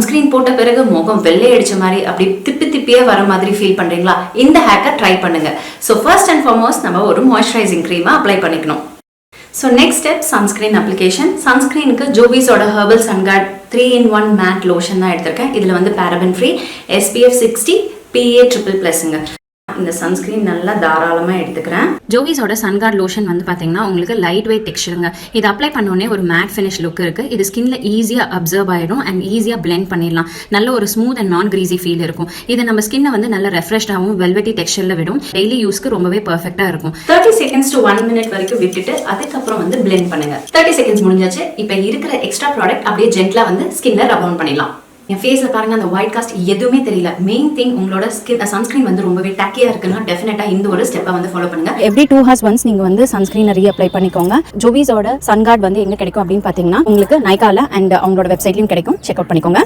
Sunscreen போட்ட பிறகு முகம் வெள்ளை அடிச்ச மாதிரி அப்படி திப்பியே வர மாதிரி ஃபீல் பண்றீங்களா? இந்த ஹேக்கை ட்ரை பண்ணுங்க. ஸோ ஃபர்ஸ்ட் அண்ட் ஃபார்மோஸ்ட் நம்ம ஒரு மாய்ஸ்சரைசிங் க்ரீமை அப்ளை பண்ணிக்கணும். So next step sunscreen application. சன்ஸ்கிரீனுக்கு ஜோவிஸோட herbal sunguard 3-in-1 matte lotion தான் எடுத்திருக்கேன். இதில் வந்து பேரபன் ஃப்ரீ, SPF 60, PA+++ங்க. இந்த சன்ஸ்கிரீன் நல்லா தாராளமாக எடுத்துக்கிறேன். ஜோவிஸோட சன்கார்ட் லோஷன் வந்து பார்த்தீங்கன்னா உங்களுக்கு லைட் வெயிட் டெக்ஸ்சருங்க. இது அப்ளை பண்ணோடனே ஒரு மேட் ஃபினிஷ் லுக் இருக்கு. இது ஸ்கின்ல ஈஸியாக அப்சர்வ் ஆயிடும் அண்ட் ஈஸியாக பிளெண்ட் பண்ணிடலாம். நல்ல ஒரு ஸ்மூத் அண்ட் நான் கிரீசி ஃபீல் இருக்கும். இது நம்ம ஸ்கின்னை வந்து நல்ல ரெஃப்ரெஷ்டாகவும் வெல்வெட்டி டெக்ஸ்சர்ல விடும். டெய்லி யூஸ்க்கு ரொம்பவே பர்ஃபெக்டாக இருக்கும். 30 seconds to 1 minute வரைக்கும் விட்டுட்டு அதுக்கப்புறம் வந்து பிளெண்ட் பண்ணுங்க. 30 seconds முடிஞ்சாச்சு. இப்போ இருக்கிற எக்ஸ்ட்ரா ப்ராடக்ட் அப்படியே ஜென்ட்லா வந்து ஸ்கின்ல ரப் ஆன் பண்ணிடலாம். என் ஃபேஸில் பாருங்க அந்த ஒயிட் காஸ்ட் எதுவுமே தெரியல. மெயின் திங் உங்களோட சன்ஸ்கிரீன் வந்து ரொம்பவே டக்கியாக இருக்குன்னா டெஃபினட்டா இந்த ஒரு ஸ்டெப்பை வந்து ஃபாலோ பண்ணுங்க. எவ்ரி 2 hours ஒன்ஸ் நீங்க வந்து சன்ஸ்கிரீனை ரீஅப்ளை பண்ணிக்கோங்க. ஜோவிஸோட சன்கார்ட் வந்து எங்க கிடைக்கும் அப்படின்னு பார்த்தீங்கன்னா உங்களுக்கு நைகால அண்ட் அவங்களோட வெப்சைட்லையும் கிடைக்கும். செக் அவுட் பண்ணிக்கோங்க.